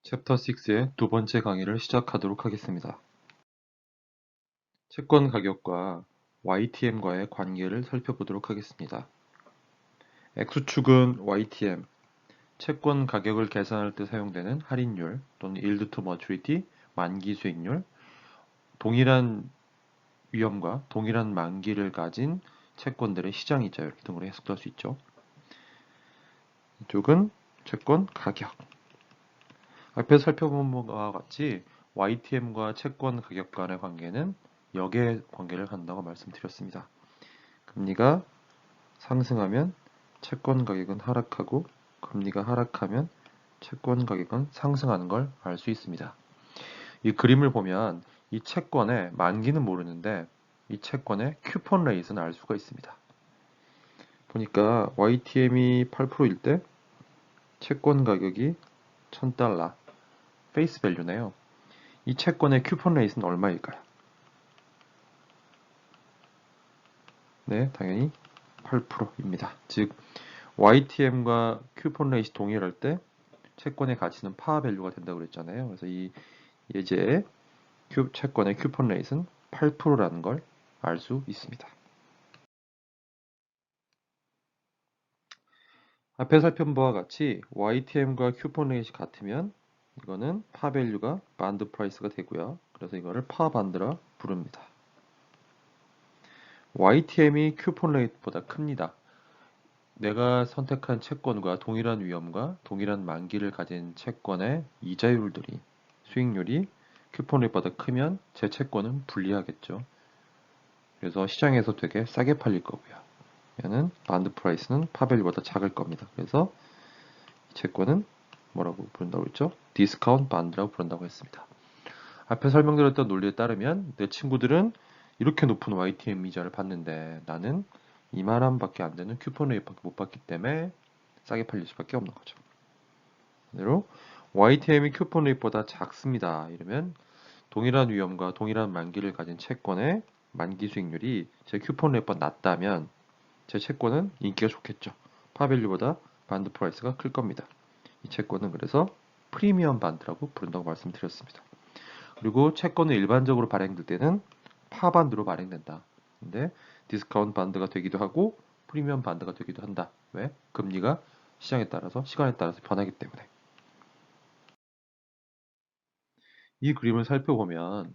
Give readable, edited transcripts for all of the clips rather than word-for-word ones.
챕터 6의 두 번째 강의를 시작하도록 하겠습니다. 채권 가격과 YTM과의 관계를 살펴보도록 하겠습니다. X축은 YTM, 채권 가격을 계산할 때 사용되는 할인율 또는 Yield to Maturity, 만기 수익률, 동일한 위험과 동일한 만기를 가진 채권들의 시장 이자율 등으로 해석할 수 있죠. 이쪽은 채권 가격. 앞에 살펴본 바와 같이 YTM과 채권 가격 간의 관계는 역의 관계를 한다고 말씀드렸습니다. 금리가 상승하면 채권 가격은 하락하고 금리가 하락하면 채권 가격은 상승하는 걸 알 수 있습니다. 이 그림을 보면 이 채권의 만기는 모르는데 이 채권의 쿠폰 레이트는 알 수가 있습니다. 보니까 YTM이 8%일 때 채권 가격이 $1000 페이스 밸류네요. 이 채권의 쿠폰 레이트는 얼마일까요? 네, 당연히 8%입니다. 즉 YTM과 쿠폰 레이트 동일할 때 채권의 가치는 파 밸류가 된다고 그랬잖아요. 그래서 이 예제의 채권의 쿠폰 레이트는 8%라는 걸 알 수 있습니다. 앞에 살펴본 바와 같이 YTM과 쿠폰 레이트 같으면 이거는 파 밸류가 반드 프라이스가 되고요. 그래서 이거를 파 반드라 부릅니다. YTM이 쿠폰 레이트보다 큽니다. 내가 선택한 채권과 동일한 위험과 동일한 만기를 가진 채권의 이자율들이 수익률이 쿠폰 레이트보다 크면 제 채권은 불리하겠죠. 그래서 시장에서 되게 싸게 팔릴 거고요. 얘는 반드 프라이스는 파밸류보다 작을 겁니다. 그래서 이 채권은 뭐라고 부른다고 했죠? 디스카운트 반드라고 부른다고 했습니다. 앞에 설명드렸던 논리에 따르면 내 친구들은 이렇게 높은 YTM 이자를 받는데 나는 이만한밖에 안 되는 쿠폰 레이트밖에 못 받기 때문에 싸게 팔릴 수밖에 없는 거죠. 반대로 YTM이 쿠폰 레이트보다 작습니다. 이러면 동일한 위험과 동일한 만기를 가진 채권의 만기 수익률이 제 쿠폰 레이트보다 낮다면 제 채권은 인기가 좋겠죠. 파밸류보다 반드 프라이스가 클 겁니다. 이 채권은 그래서 프리미엄 반드라고 부른다고 말씀드렸습니다. 그리고 채권은 일반적으로 발행될 때는 파반드로 발행된다. 근데 디스카운트 반드가 되기도 하고 프리미엄 반드가 되기도 한다. 왜? 금리가 시장에 따라서 시간에 따라서 변하기 때문에. 이 그림을 살펴보면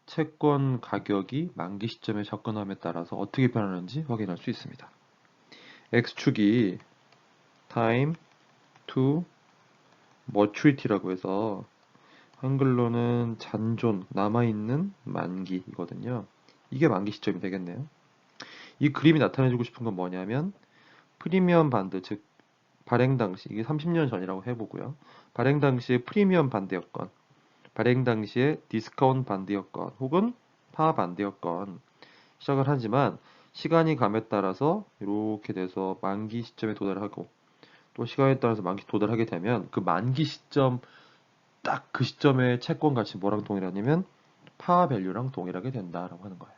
채권 가격이 만기 시점에 접근함에 따라서 어떻게 변하는지 확인할 수 있습니다. X축이 time to maturity라고 해서 한글로는 잔존, 남아있는 만기이거든요. 이게 만기 시점이 되겠네요. 이 그림이 나타내주고 싶은 건 뭐냐면 프리미엄 반드, 즉 발행 당시, 이게 30년 전이라고 해보고요. 발행 당시에 프리미엄 반드였건 발행 당시에 디스카운트 반드였건 혹은 파 반드였건 시작을 하지만 시간이 감에 따라서 이렇게 돼서 만기 시점에 도달하고 또 시간에 따라서 만기 도달하게 되면 그 만기 시점 딱 그 시점의 채권 가치 뭐랑 동일하냐면 파 밸류랑 동일하게 된다라고 하는 거예요.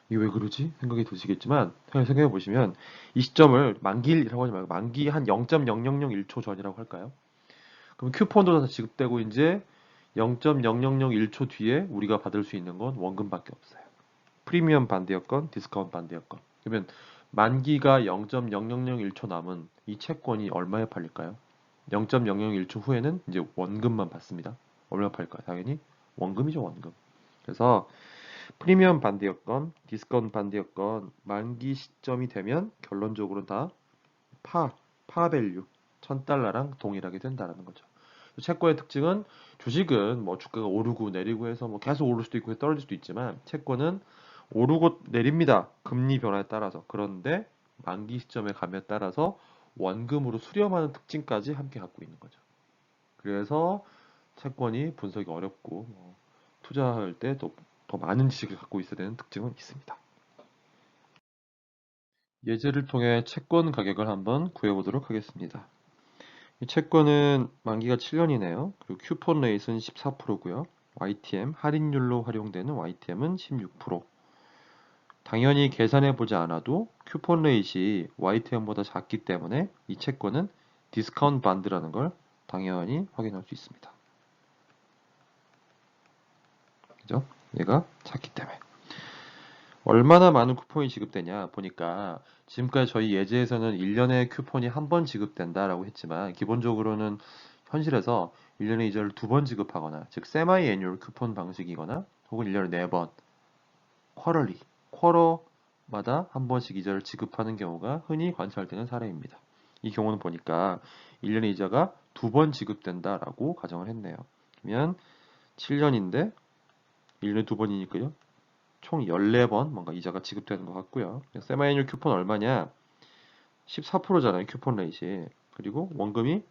이게 왜 그러지? 생각이 드시겠지만 생각해 보시면 이 시점을 만기라고 하지 말고 만기 한 0.0001초 전이라고 할까요? 그럼 쿠폰도 다 지급되고 이제 0.0001초 뒤에 우리가 받을 수 있는 건 원금밖에 없어요. 프리미엄 반대였건 디스카운트 반대였건. 그러면 만기가 0.0001초 남은 이 채권이 얼마에 팔릴까요? 0.001초 후에는 이제 원금만 받습니다. 얼마 팔릴까요? 당연히 원금이죠, 원금. 그래서 프리미엄 반대였건 디스카운트 반대였건 만기 시점이 되면 결론적으로 다 파밸류 1000달러랑 동일하게 된다는 거죠. 채권의 특징은 주식은 뭐 주가가 오르고 내리고 해서 뭐 계속 오를 수도 있고 떨어질 수도 있지만 채권은 오르고 내립니다. 금리 변화에 따라서. 그런데 만기 시점의 감에 따라서 원금으로 수렴하는 특징까지 함께 갖고 있는 거죠. 그래서 채권이 분석이 어렵고 투자할 때 더 많은 지식을 갖고 있어야 되는 특징은 있습니다. 예제를 통해 채권 가격을 한번 구해보도록 하겠습니다. 이 채권은 만기가 7년이네요. 그리고 쿠폰 레이트는 14%고요. YTM, 할인율로 활용되는 YTM은 16%. 당연히 계산해보지 않아도 쿠폰 레이트이 YTM보다 작기 때문에 이 채권은 디스카운트 반드라는 걸 당연히 확인할 수 있습니다. 그죠? 얘가 작기 때문에. 얼마나 많은 쿠폰이 지급되냐 보니까 지금까지 저희 예제에서는 1년에 쿠폰이 한 번 지급된다라고 했지만 기본적으로는 현실에서 1년에 이자를 2번 지급하거나 즉 세마이 애뉴얼 쿠폰 방식이거나 혹은 1년에 4번 쿼럴리 쿼러마다 한 번씩 이자를 지급하는 경우가 흔히 관찰되는 사례입니다. 이 경우는 보니까 1년에 이자가 2번 지급된다라고 가정을 했네요. 그러면 7년인데 1년에 2번이니까요. 총 14번 뭔가 이자가 지급되는 것 같고요. 세마이애뉴얼 쿠폰 얼마냐? 14%잖아요. 쿠폰 레이시. 그리고 원금이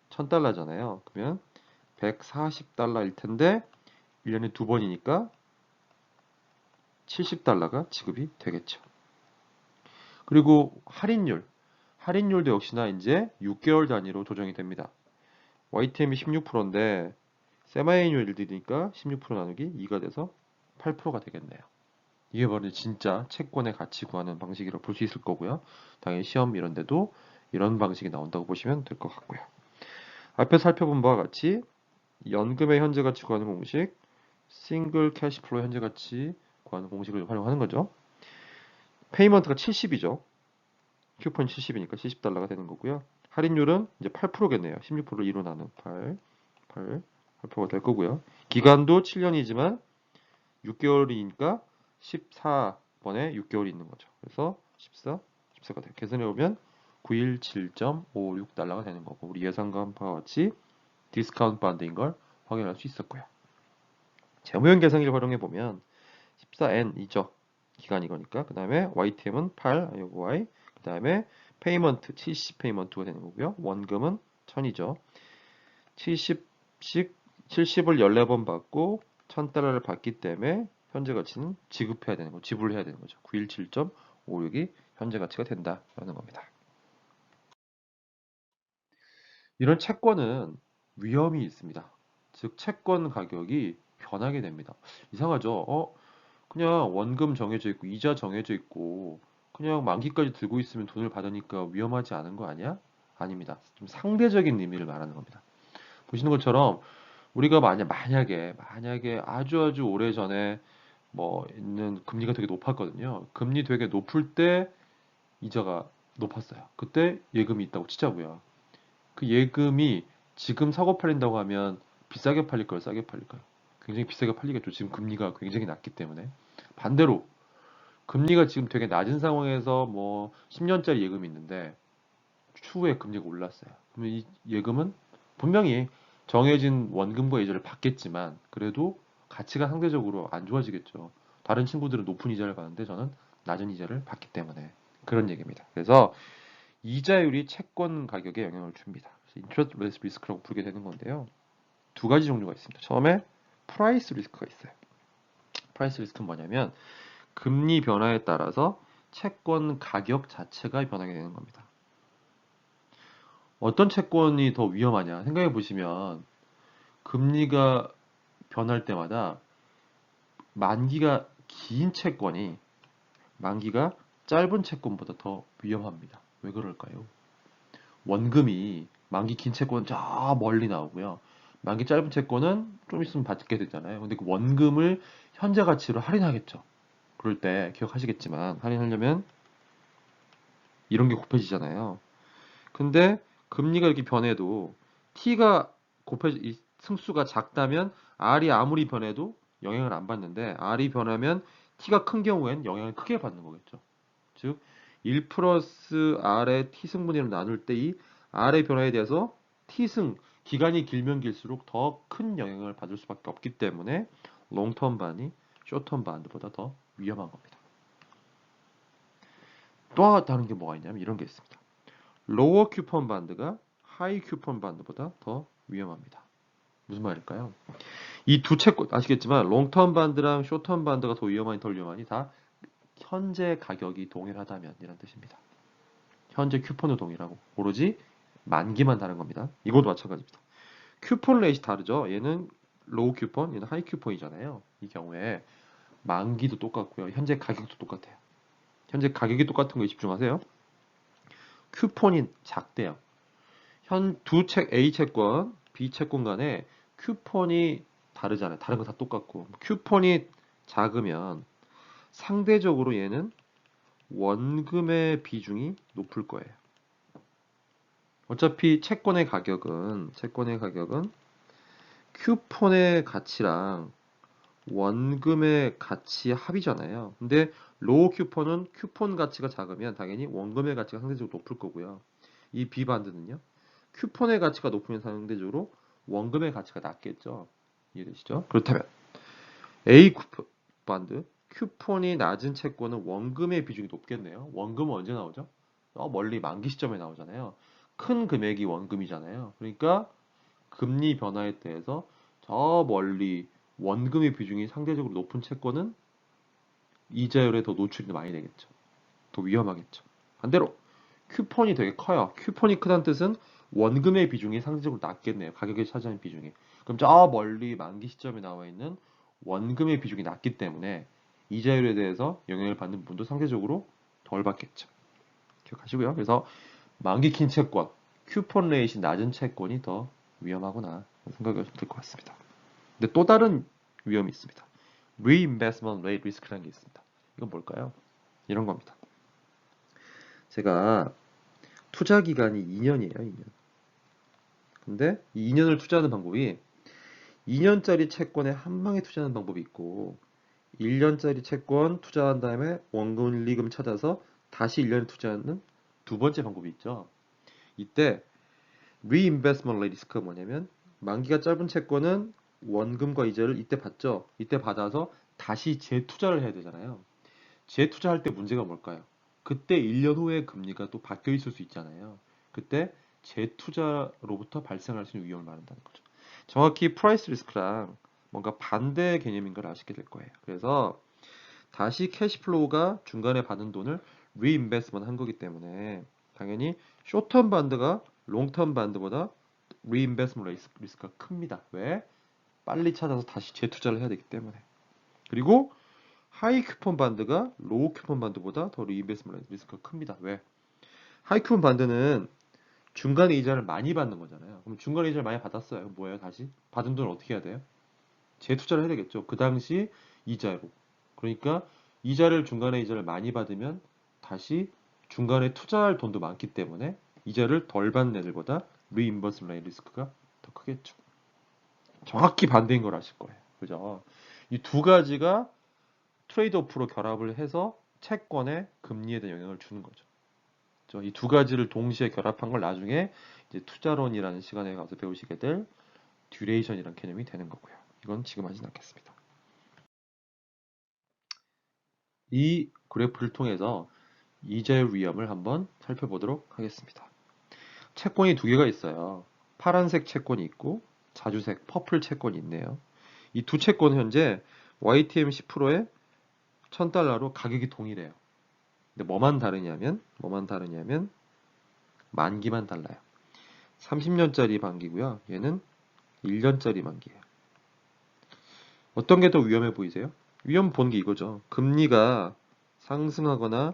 1000달러잖아요. 그러면 140달러일 텐데 1년에 2번이니까 70달러가 지급이 되겠죠. 그리고 할인율. 할인율도 역시나 이제 6개월 단위로 조정이 됩니다. YTM이 16%인데 세마이애뉴얼이니까 16% 나누기 2가 돼서 8%가 되겠네요. 이게 바로 진짜 채권의 가치 구하는 방식이라고 볼 수 있을 거고요. 당연히 시험 이런 데도 이런 방식이 나온다고 보시면 될 것 같고요. 앞에 살펴본 바와 같이 연금의 현재 가치 구하는 공식, 싱글 캐시플로우 현재 가치 구하는 공식을 활용하는 거죠. 페이먼트가 70이죠. 쿠폰이 70이니까 70달러가 되는 거고요. 할인율은 이제 8%겠네요. 16%를 2로 나눈 8%가 될 거고요. 기간도 7년이지만 6개월이니까 14번에 6개월이 있는 거죠. 그래서 14가 돼요. 계산해 보면 917.56달러가 되는 거고 우리 예상한 바와 같이 디스카운트 반대인 걸 확인할 수 있었고요. 재무형 계산기를 활용해 보면 14N이죠. 기간 이거니까. 그 다음에 YTM은 8, Y. 그 다음에 페이먼트 70 페이먼트가 되는 거고요. 원금은 1000이죠. 70씩 70을 14번 받고 1000달러를 받기 때문에 현재 가치는 지급해야 되는 거, 지불을 해야 되는 거죠. 917.56이 현재 가치가 된다라는 겁니다. 이런 채권은 위험이 있습니다. 즉 채권 가격이 변하게 됩니다. 이상하죠? 그냥 원금 정해져 있고 이자 정해져 있고 그냥 만기까지 들고 있으면 돈을 받으니까 위험하지 않은 거 아니야? 아닙니다. 좀 상대적인 의미를 말하는 겁니다. 보시는 것처럼 우리가 만약에 아주 오래전에 뭐 있는 금리가 되게 높았거든요. 금리 되게 높을 때 이자가 높았어요. 그때 예금이 있다고 치자고요. 그 예금이 지금 사고 팔린다고 하면 비싸게 팔릴까요? 싸게 팔릴까요? 굉장히 비싸게 팔리겠죠. 지금 금리가 굉장히 낮기 때문에. 반대로 금리가 지금 되게 낮은 상황에서 뭐 10년짜리 예금이 있는데 추후에 금리가 올랐어요. 그러면 이 예금은 분명히 정해진 원금과 이자를 받겠지만 그래도 가치가 상대적으로 안 좋아지겠죠. 다른 친구들은 높은 이자를 받는데 저는 낮은 이자를 받기 때문에 그런 얘기입니다. 그래서 이자율이 채권 가격에 영향을 줍니다. 그래서 인트레스트 레이트 리스크라고 부르게 되는 건데요. 두 가지 종류가 있습니다. 처음에 프라이스 리스크가 있어요. 프라이스 리스크는 뭐냐면 금리 변화에 따라서 채권 가격 자체가 변하게 되는 겁니다. 어떤 채권이 더 위험하냐 생각해 보시면 금리가 변할 때마다 만기가 긴 채권이 만기가 짧은 채권보다 더 위험합니다. 왜 그럴까요? 원금이 만기 긴 채권은 저 멀리 나오고요. 만기 짧은 채권은 좀 있으면 받게 되잖아요. 근데 그 원금을 현재 가치로 할인하겠죠. 그럴 때 기억하시겠지만 할인하려면 이런 게 곱해지잖아요. 근데 금리가 이렇게 변해도 t가 이 승수가 작다면 r이 아무리 변해도 영향을 안 받는데 r이 변하면 t가 큰 경우엔 영향을 크게 받는 거겠죠. 즉, 1 플러스 r의 t승분위를 나눌 때 이 r의 변화에 대해서 t승, 기간이 길면 길수록 더 큰 영향을 받을 수밖에 없기 때문에 롱텀 반이 숏텀 반드보다 더 위험한 겁니다. 또 다른 게 뭐가 있냐면 이런 게 있습니다. 로어 쿠폰 반드가 하이 쿠폰 반드보다 더 위험합니다. 무슨 말일까요? 이 두 채권 아시겠지만 롱텀 반드랑 숏텀 반드가 더 위험하니 덜 위험하니 다 현재 가격이 동일하다면 이런 뜻입니다. 현재 쿠폰도 동일하고 오로지 만기만 다른 겁니다. 이것도 마찬가지입니다. 쿠폰 레이트 다르죠. 얘는 로우 쿠폰, 얘는 하이 쿠폰이잖아요. 이 경우에 만기도 똑같고요. 현재 가격도 똑같아요. 현재 가격이 똑같은 거에 집중하세요. 쿠폰이 작대요. A 채권, B 채권 간에 쿠폰이 다르잖아요. 다른 거 다 똑같고. 쿠폰이 작으면 상대적으로 얘는 원금의 비중이 높을 거예요. 어차피 채권의 가격은 쿠폰의 가치랑 원금의 가치 합이잖아요. 근데 로우 쿠폰은 쿠폰 가치가 작으면 당연히 원금의 가치가 상대적으로 높을 거고요. 이 B 반드는요. 쿠폰의 가치가 높으면 상대적으로 원금의 가치가 낮겠죠. 이해되시죠? 그렇다면 A 쿠폰 반드 쿠폰이 낮은 채권은 원금의 비중이 높겠네요. 원금은 언제 나오죠? 멀리 만기 시점에 나오잖아요. 큰 금액이 원금이잖아요. 그러니까 금리 변화에 대해서 저 멀리 원금의 비중이 상대적으로 높은 채권은 이자율에 더 노출이 많이 되겠죠. 더 위험하겠죠. 반대로 쿠폰이 되게 커요. 쿠폰이 크다는 뜻은 원금의 비중이 상대적으로 낮겠네요. 가격에 차지하는 비중이. 그럼 저 멀리 만기 시점에 나와 있는 원금의 비중이 낮기 때문에 이자율에 대해서 영향을 받는 부분도 상대적으로 덜 받겠죠. 기억하시고요. 그래서 만기 긴 채권, 쿠폰 레이트이 낮은 채권이 더 위험하구나 생각이 들 것 같습니다. 근데 또 다른 위험이 있습니다. Reinvestment Rate Risk라는 게 있습니다. 이건 뭘까요? 이런 겁니다. 제가 투자 기간이 2년이에요, 2년. 근데 이 2년을 투자하는 방법이 2년짜리 채권에 한 방에 투자하는 방법이 있고 1년짜리 채권 투자한 다음에 원금리금 찾아서 다시 1년에 투자하는 두 번째 방법이 있죠. 이때 Reinvestment Rate Risk가 뭐냐면 만기가 짧은 채권은 원금과 이자를 이때 받죠. 이때 받아서 다시 재투자를 해야 되잖아요. 재투자할 때 문제가 뭘까요? 그때 1년 후에 금리가 또 바뀌어 있을 수 있잖아요. 그때 재투자로부터 발생할 수 있는 위험을 말한다는 거죠. 정확히 프라이스 리스크랑 뭔가 반대 개념인 걸 아시게 될 거예요. 그래서 다시 캐시플로우가 중간에 받은 돈을 리인베스트먼트 한 거기 때문에 당연히 쇼텀 반드가 롱텀 반드보다 리인베스트먼트 리스크가 큽니다. 왜? 빨리 찾아서 다시 재투자를 해야 되기 때문에. 그리고 하이 쿠폰 반드가 로우 쿠폰 반드보다 더 리인베스트먼트 리스크가 큽니다. 왜? 하이 쿠폰 반드는 중간에 이자를 많이 받는 거잖아요. 그럼 중간에 이자를 많이 받았어요. 그럼 뭐예요, 다시? 받은 돈을 어떻게 해야 돼요? 재투자를 해야 되겠죠. 그 당시 이자로. 그러니까 이자를 중간에 이자를 많이 받으면 다시 중간에 투자할 돈도 많기 때문에 이자를 덜 받는 애들보다 리임버스먼트 리스크가 더 크겠죠. 정확히 반대인 걸 아실 거예요. 그죠? 이 두 가지가 트레이드 오프로 결합을 해서 채권의 금리에 대한 영향을 주는 거죠. 이 두 가지를 동시에 결합한 걸 나중에 이제 투자론이라는 시간에 가서 배우시게 될 듀레이션이라는 개념이 되는 거고요. 이건 지금 하진 않겠습니다. 이 그래프를 통해서 이자율 위험을 한번 살펴보도록 하겠습니다. 채권이 두 개가 있어요. 파란색 채권이 있고 자주색 퍼플 채권이 있네요. 이 두 채권은 현재 YTM 10%에 1000달러로 가격이 동일해요. 근데 뭐만 다르냐면 만기만 달라요. 30년짜리 만기고요. 얘는 1년짜리 만기예요. 어떤 게 더 위험해 보이세요? 위험 본 게 이거죠. 금리가 상승하거나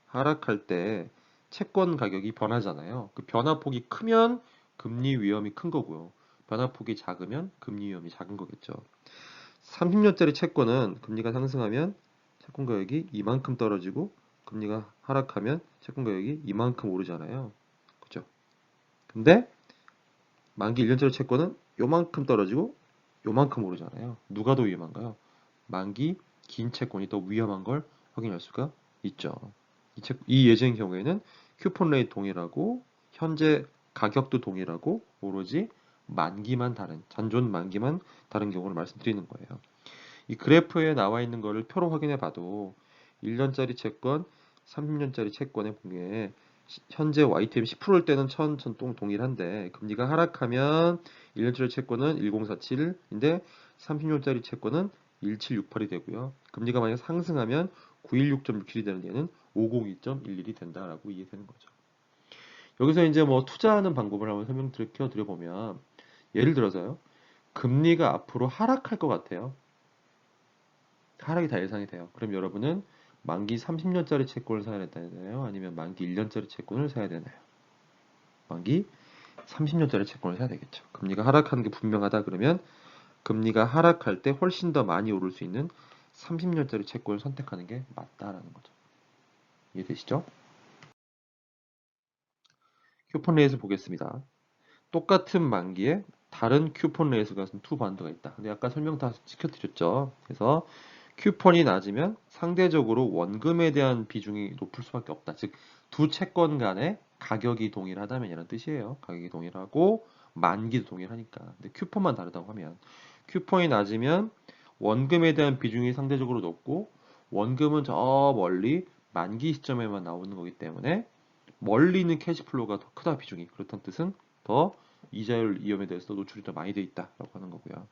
하락할 때 채권 가격이 변하잖아요. 그 변화폭이 크면 금리 위험이 큰 거고요. 변화폭이 작으면 금리 위험이 작은 거겠죠. 30년짜리 채권은 금리가 상승하면 채권 가격이 이만큼 떨어지고 금리가 하락하면 채권 가격이 이만큼 오르잖아요. 그죠? 근데 만기 1년짜리 채권은 요만큼 떨어지고 요만큼 오르잖아요. 누가 더 위험한가요? 만기 긴 채권이 더 위험한 걸 확인할 수가 있죠. 이 예제의 경우에는 쿠폰 레이트 동일하고 현재 가격도 동일하고 오로지 만기만 다른 잔존 만기만 다른 경우를 말씀드리는 거예요. 이 그래프에 나와 있는 거를 표로 확인해 봐도 1년짜리 채권, 30년짜리 채권의 공에 현재 YTM 10%일 때는 동일한데 금리가 하락하면 1년짜리 채권은 1047인데 30년짜리 채권은 1768이 되고요. 금리가 만약 상승하면 916.67이 되는 얘는 502.11이 된다라고 이해되는 거죠. 여기서 이제 뭐 투자하는 방법을 한번 설명드려 보면 예를 들어서요. 금리가 앞으로 하락할 것 같아요. 하락이 다 예상이 돼요. 그럼 여러분은 만기 30년짜리 채권을 사야 되나요? 아니면 만기 1년짜리 채권을 사야 되나요? 만기 30년짜리 채권을 사야 되겠죠. 금리가 하락하는 게 분명하다 그러면 금리가 하락할 때 훨씬 더 많이 오를 수 있는 30년짜리 채권을 선택하는 게 맞다라는 거죠. 이해되시죠? 쿠폰 레이스 보겠습니다. 똑같은 만기에 다른 쿠폰 레이스가 두 반드가 있다. 근데 아까 설명 다 시켜드렸죠. 그래서 쿠폰이 낮으면 상대적으로 원금에 대한 비중이 높을 수밖에 없다. 즉, 두 채권 간의 가격이 동일하다면 이런 뜻이에요. 가격이 동일하고 만기도 동일하니까. 근데 쿠폰만 다르다고 하면 쿠폰이 낮으면 원금에 대한 비중이 상대적으로 높고 원금은 저 멀리 만기 시점에만 나오는 거기 때문에 멀리 있는 캐시플로우가 더 크다 비중이. 그렇다는 뜻은 더 이자율 위험에 대해서 노출이 더 많이 돼 있다라고 하는 거고요.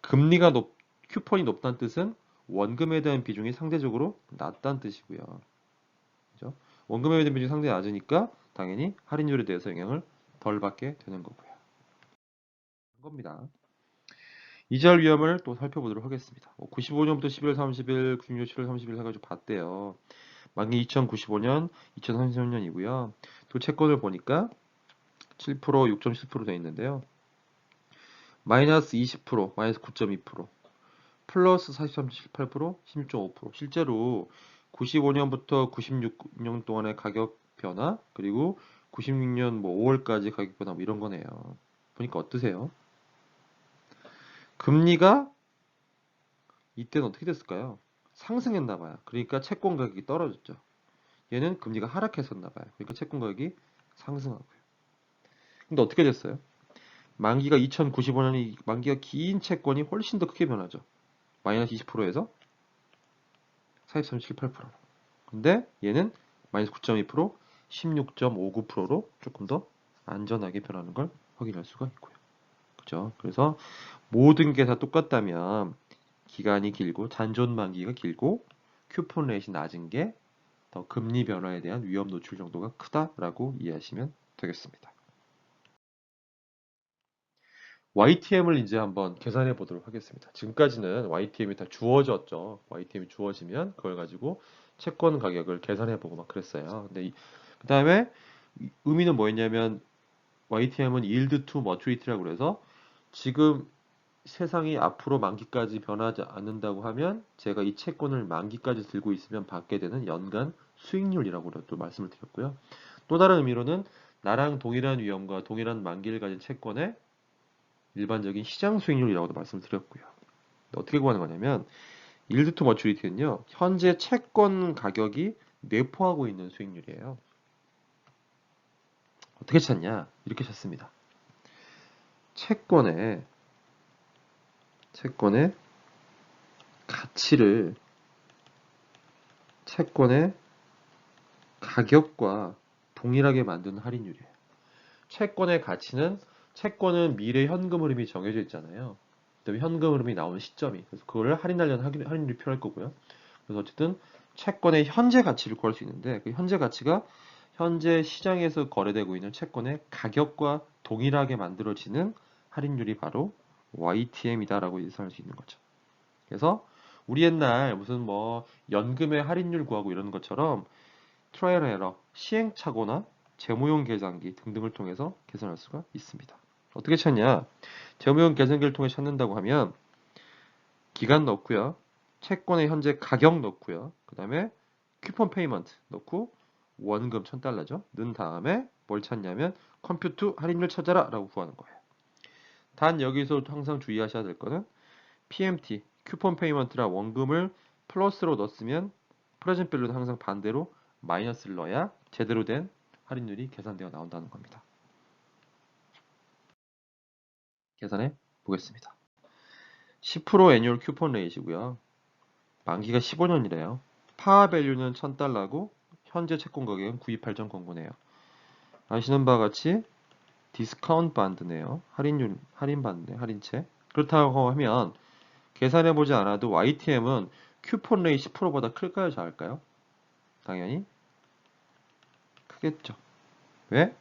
금리가 쿠폰이 높다는 뜻은 원금에 대한 비중이 상대적으로 낮다는 뜻이고요. 그죠? 원금에 대한 비중이 상당히 낮으니까 당연히 할인율에 대해서 영향을 덜 받게 되는 거고요. 겁니다. 이자율 위험을 또 살펴보도록 하겠습니다. 95년부터 11월 30일, 96년 7월 30일 해가지고 봤대요. 만기 2095년, 2033년이고요. 또 채권을 보니까 7%, 6.7% 되어 있는데요. 마이너스 20%, 마이너스 9.2%, 플러스 43.78%, 16.5%. 실제로 95년부터 96년 동안의 가격 변화, 그리고 96년 뭐 5월까지 가격 변화 뭐 이런 거네요. 보니까 어떠세요? 금리가 이때는 어떻게 됐을까요? 상승했나 봐요. 그러니까 채권 가격이 떨어졌죠. 얘는 금리가 하락했었나 봐요. 그러니까 채권 가격이 상승하고요. 근데 어떻게 됐어요? 만기가 2095년이 만기가 긴 채권이 훨씬 더 크게 변하죠. 마이너스 20%에서 43.78%. 근데 얘는 마이너스 9.2%, 16.59%로 조금 더 안전하게 변하는 걸 확인할 수가 있고요. 그죠? 그래서 모든 게 다 똑같다면 기간이 길고 잔존 만기가 길고 쿠폰 레이트이 낮은 게 더 금리 변화에 대한 위험 노출 정도가 크다라고 이해하시면 되겠습니다. YTM을 이제 한번 계산해 보도록 하겠습니다. 지금까지는 YTM이 다 주어졌죠. YTM이 주어지면 그걸 가지고 채권 가격을 계산해 보고 막 그랬어요. 근데 그 다음에 의미는 뭐였냐면 YTM은 Yield to Maturity라고 그래서 지금 세상이 앞으로 만기까지 변하지 않는다고 하면 제가 이 채권을 만기까지 들고 있으면 받게 되는 연간 수익률이라고 또 말씀을 드렸고요. 또 다른 의미로는 나랑 동일한 위험과 동일한 만기를 가진 채권의 일반적인 시장 수익률이라고도 말씀드렸고요. 어떻게 구하는 거냐면 Yield to Maturity는요. 현재 채권 가격이 내포하고 있는 수익률이에요. 어떻게 찾냐? 이렇게 찾습니다. 채권의 가치를 채권의 가격과 동일하게 만드는 할인율이에요. 채권은 미래 현금 흐름이 정해져 있잖아요. 그다음에 현금 흐름이 나오는 시점이. 그래서 그거를 할인하려는 할인율이 필요할 거고요. 그래서 어쨌든 채권의 현재 가치를 구할 수 있는데 그 현재 가치가 현재 시장에서 거래되고 있는 채권의 가격과 동일하게 만들어지는 할인율이 바로 YTM이다라고 예상할 수 있는 거죠. 그래서 우리 옛날 무슨 뭐 연금의 할인율 구하고 이러는 것처럼 트라이얼 에러, 시행착오나 재무용 계산기 등등을 통해서 계산할 수가 있습니다. 어떻게 찾냐? 재무용 계산기를 통해 찾는다고 하면 기간 넣고요. 채권의 현재 가격 넣고요. 그 다음에 쿠폰 페이먼트 넣고 원금 1000달러죠. 넣은 다음에 뭘 찾냐면 컴퓨트 할인율 찾아라 라고 구하는 거예요. 단 여기서 항상 주의하셔야 될 거는 PMT, 쿠폰 페이먼트라 원금을 플러스로 넣었으면 프레젠트 밸류는 항상 반대로 마이너스를 넣어야 제대로 된 할인율이 계산되어 나온다는 겁니다. 계산해 보겠습니다. 10% 애뉴얼 쿠폰 레이시고요. 만기가 15년이래요. 파워 밸류는 1000달러고 현재 채권 가격은 92.80네요. 아시는 바와 같이 디스카운트 반드네요. 할인 반드, 할인채. 그렇다고 하면 계산해 보지 않아도 YTM은 쿠폰 레이 10%보다 클까요, 작을까요? 당연히 크겠죠. 왜?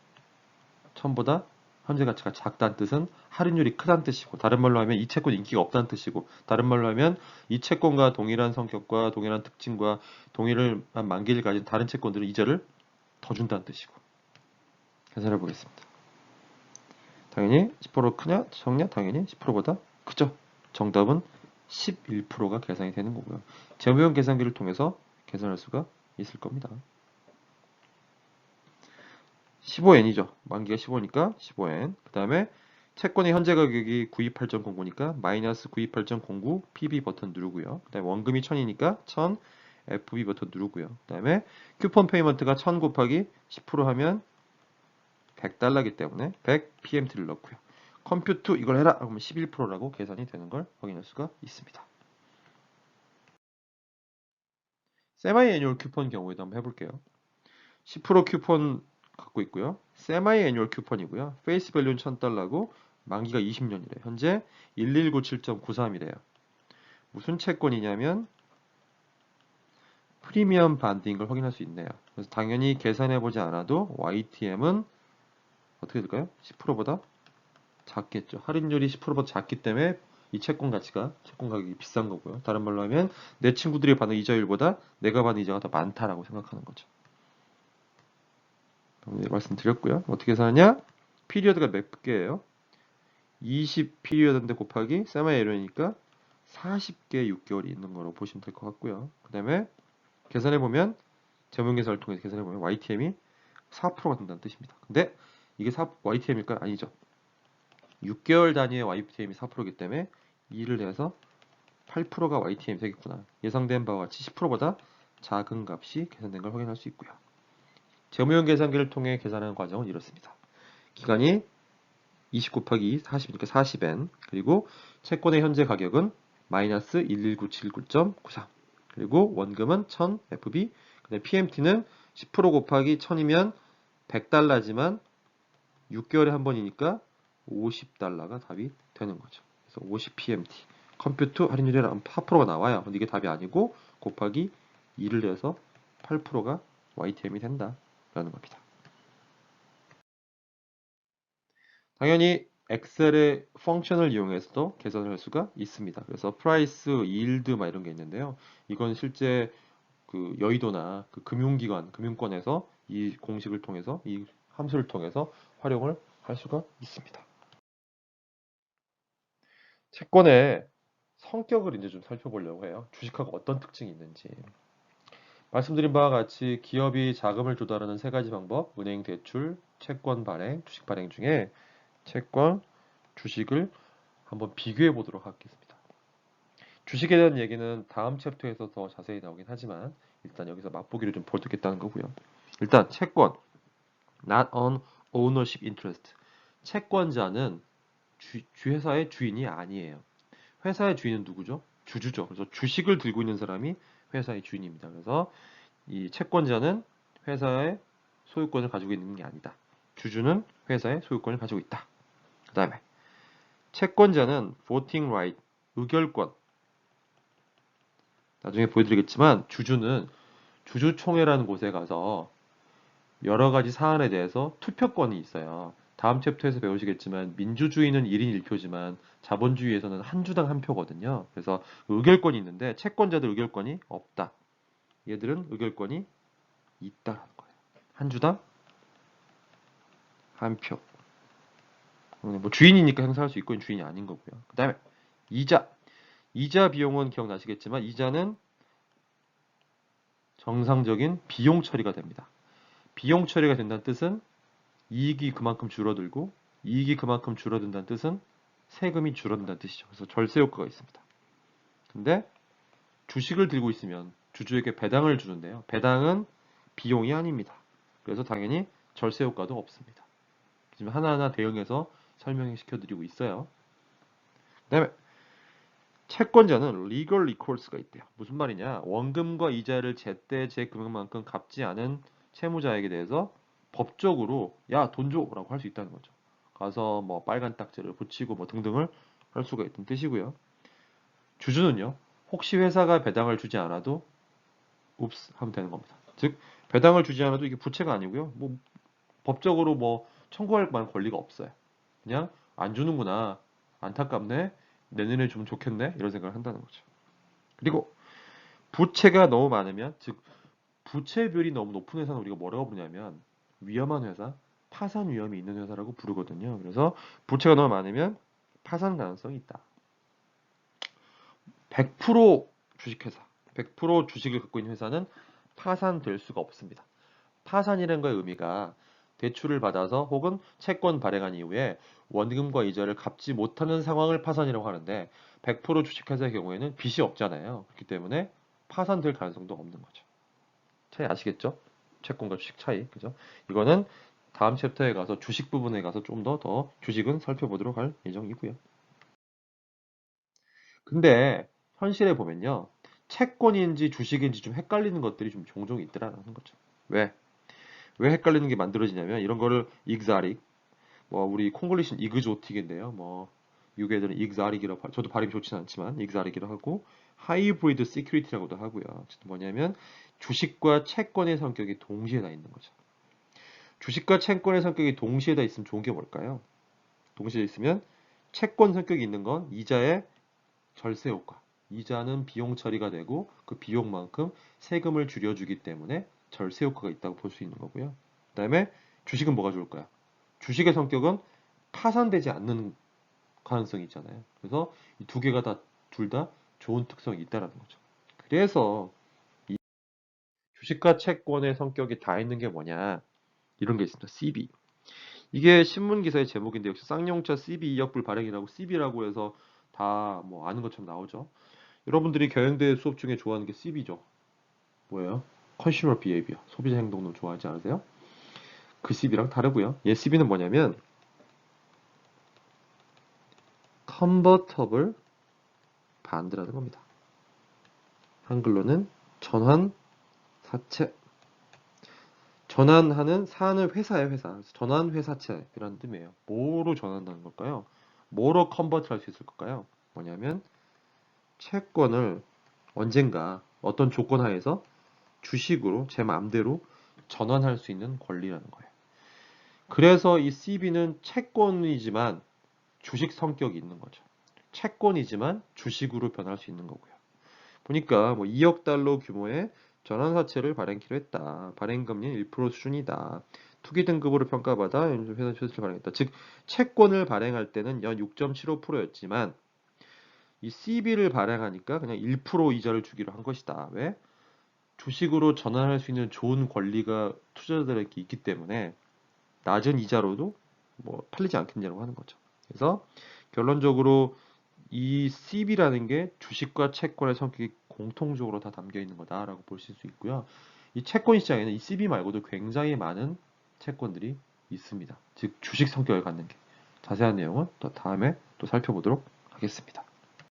1000보다 현재 가치가 작다는 뜻은 할인율이 크다는 뜻이고, 다른 말로 하면 이 채권 인기가 없다는 뜻이고, 다른 말로 하면 이 채권과 동일한 성격과 동일한 특징과 동일한 만기를 가진 다른 채권들은 이자를 더 준다는 뜻이고. 계산해 보겠습니다. 당연히 10% 크냐? 적냐? 당연히 10%보다 크죠. 정답은 11%가 계산이 되는 거고요. 재무용 계산기를 통해서 계산할 수가 있을 겁니다. 15N이죠. 만기가 15니까 15N. 그 다음에 채권의 현재 가격이 928.09니까 마이너스 928.09 PB 버튼 누르고요. 그 다음에 원금이 1000이니까 1000 FB 버튼 누르고요. 그 다음에 쿠폰 페이먼트가 1000 곱하기 10% 하면 100달러이기 때문에 100 PMT를 넣고요. 컴퓨트 이걸 해라 그러면 11%라고 계산이 되는 걸 확인할 수가 있습니다. 세마이 애뉴얼 쿠폰 경우에도 한번 해볼게요. 10% 쿠폰 갖고 있고요. 세마이 애뉴얼 쿠폰이고요. 페이스 밸류는 1000달러고 만기가 20년이래요. 현재 1197.93이래요. 무슨 채권이냐면 프리미엄 반드인 걸 확인할 수 있네요. 그래서 당연히 계산해보지 않아도 YTM은 어떻게 될까요? 10%보다 작겠죠. 할인율이 10%보다 작기 때문에 이 채권 가치가 채권 가격이 비싼 거고요. 다른 말로 하면 내 친구들이 받는 이자율보다 내가 받는 이자가 더 많다라고 생각하는 거죠. 말씀드렸고요. 어떻게 계산하냐? 피리어드가 몇 개예요? 20 피리어드인데 곱하기 세마이 에러니까 40개 6개월이 있는 거로 보시면 될 것 같고요. 그 다음에 계산해보면 재무계산을 통해서 계산해보면 YTM이 4%가 된다는 뜻입니다. 근데 이게 YTM일까요? 아니죠. 6개월 단위의 YTM이 4%이기 때문에 2를 내서 8%가 YTM이 되겠구나. 예상된 바와 같이 10%보다 작은 값이 계산된 걸 확인할 수 있고요. 재무용 계산기를 통해 계산하는 과정은 이렇습니다. 기간이 20 곱하기 40이니까 40N 그리고 채권의 현재 가격은 마이너스 11979.93 그리고 원금은 1000 FB 근데 PMT는 10% 곱하기 1000이면 100달러지만 6개월에 한 번이니까 50달러가 답이 되는 거죠. 그래서 50 PMT 컴퓨트 할인율이랑 4%가 나와요. 근데 이게 답이 아니고 곱하기 2를 내서 8%가 YTM이 된다라는 겁니다. 당연히 엑셀의 펑션을 이용해서도 계산을 할 수가 있습니다. 그래서 프라이스, 일드 막 이런 게 있는데요. 이건 실제 그 여의도나 그 금융기관, 금융권에서 이 공식을 통해서 이 함수를 통해서 활용을 할 수가 있습니다. 채권의 성격을 이제 좀 살펴보려고 해요. 주식하고 어떤 특징이 있는지. 말씀드린 바와 같이 기업이 자금을 조달하는 세 가지 방법, 은행 대출, 채권 발행, 주식 발행 중에 채권, 주식을 한번 비교해 보도록 하겠습니다. 주식에 대한 얘기는 다음 챕터에서 더 자세히 나오긴 하지만 일단 여기서 맛보기를 좀 보여드리겠다는 거고요. 일단 채권, not on ownership interest. 채권자는 회사의 주인이 아니에요. 회사의 주인은 누구죠? 주주죠. 그래서 주식을 들고 있는 사람이 회사의 주인입니다. 그래서 이 채권자는 회사의 소유권을 가지고 있는 게 아니다. 주주는 회사의 소유권을 가지고 있다. 그 다음에 채권자는 voting right, 의결권. 나중에 보여드리겠지만 주주는 주주총회라는 곳에 가서 여러 가지 사안에 대해서 투표권이 있어요. 다음 챕터에서 배우시겠지만 민주주의는 1인 1표지만 자본주의에서는 한 주당 한 표거든요. 그래서 의결권이 있는데 채권자들 의결권이 없다. 얘들은 의결권이 있다라는 거예요. 한 주당 한 표. 뭐 주인이니까 행사할 수 있고 주인이 아닌 거고요. 그 다음에 이자. 이자 비용은 기억나시겠지만 이자는 정상적인 비용 처리가 됩니다. 비용 처리가 된다는 뜻은 이익이 그만큼 줄어들고 이익이 그만큼 줄어든다는 뜻은 세금이 줄어든다는 뜻이죠. 그래서 절세 효과가 있습니다. 근데 주식을 들고 있으면 주주에게 배당을 주는데요. 배당은 비용이 아닙니다. 그래서 당연히 절세 효과도 없습니다. 지금 하나하나 대응해서 설명시켜 드리고 있어요. 그다음에 채권자는 legal recours가 있대요. 무슨 말이냐? 원금과 이자를 제때 제 금액만큼 갚지 않은 채무자에게 대해서 법적으로 야, 돈 줘라고 할 수 있다는 거죠. 가서 뭐 빨간 딱지를 붙이고 뭐 등등을 할 수가 있다는 뜻이고요. 주주는요. 혹시 회사가 배당을 주지 않아도 옵스 하면 되는 겁니다. 즉 배당을 주지 않아도 이게 부채가 아니고요. 뭐 법적으로 뭐 청구할 만한 권리가 없어요. 그냥 안 주는구나. 안타깝네. 내년에 주면 좋겠네. 이런 생각을 한다는 거죠. 그리고 부채가 너무 많으면 즉 부채 비율이 너무 높은 회사는 우리가 뭐라고 부르냐면 위험한 회사, 파산 위험이 있는 회사라고 부르거든요. 그래서 부채가 너무 많으면 파산 가능성이 있다. 100% 주식회사, 100% 주식을 갖고 있는 회사는 파산될 수가 없습니다. 파산이라는 거의 의미가 대출을 받아서 혹은 채권 발행한 이후에 원금과 이자를 갚지 못하는 상황을 파산이라고 하는데 100% 주식회사의 경우에는 빚이 없잖아요. 그렇기 때문에 파산될 가능성도 없는 거죠. 차이 아시겠죠? 채권과 주식 차이, 그죠? 이거는 다음 챕터에 가서 주식 부분에 가서 좀 더 주식은 살펴보도록 할 예정이고요. 근데 현실에 보면요. 채권인지 주식인지 좀 헷갈리는 것들이 좀 종종 있더라는 거죠. 왜? 왜 헷갈리는 게 만들어지냐면 이런 거를 익사릭, 뭐 우리 콩글리시는 이그조틱인데요. 뭐 미국 애들은 익사릭이라고 저도 발음이 좋지는 않지만 익사릭이라고 하고 하이브리드 시큐리티라고도 하고요. 어쨌든 뭐냐면 주식과 채권의 성격이 동시에 다 있는 거죠. 주식과 채권의 성격이 동시에 다 있으면 좋은 게 뭘까요? 동시에 있으면 채권 성격이 있는 건 이자의 절세 효과. 이자는 비용 처리가 되고 그 비용만큼 세금을 줄여주기 때문에 절세 효과가 있다고 볼 수 있는 거고요. 그다음에 주식은 뭐가 좋을까요? 주식의 성격은 파산되지 않는 가능성이 있잖아요. 그래서 이 두 개가 다 둘 다 좋은 특성이 있다라는 거죠. 그래서 이 주식과 채권의 성격이 다 있는 게 뭐냐? 이런 게 있습니다. CB. 이게 신문 기사의 제목인데 역시 쌍용차 CB 2억 불 발행이라고 CB라고 해서 다 뭐 아는 것처럼 나오죠. 여러분들이 경영대 수업 중에 좋아하는 게 CB죠. 뭐예요? Consumer Behavior. 소비자 행동론 좋아하지 않으세요? 그 CB랑 다르고요. 얘 CB는 뭐냐면 Convertible Bond라는 겁니다. 한글로는 전환 사채. 전환하는 사는 회사의 회사. 전환 회사채라는 뜻이에요. 뭐로 전환하는 걸까요? 뭐로 컨버트 할 수 있을 걸까요? 뭐냐면 채권을 언젠가 어떤 조건 하에서 주식으로 제 마음대로 전환할 수 있는 권리라는 거예요. 그래서 이 CB는 채권이지만 주식 성격이 있는 거죠. 채권이지만 주식으로 변할 수 있는 거고요. 보니까 뭐 2억 달러 규모의 전환사채를 발행키로 했다. 발행금리는 1% 수준이다. 투기 등급으로 평가받아 회사를 발행했다. 즉 채권을 발행할 때는 연 6.75%였지만 이 CB를 발행하니까 그냥 1% 이자를 주기로 한 것이다. 왜? 주식으로 전환할 수 있는 좋은 권리가 투자자들에게 있기 때문에 낮은 이자로도 뭐 팔리지 않겠냐고 하는 거죠. 그래서 결론적으로 이 CB라는 게 주식과 채권의 성격이 공통적으로 다 담겨 있는 거다라고 보실 수 있고요. 이 채권 시장에는 이 CB 말고도 굉장히 많은 채권들이 있습니다. 즉 주식 성격을 갖는 게. 자세한 내용은 또 다음에 또 살펴보도록 하겠습니다.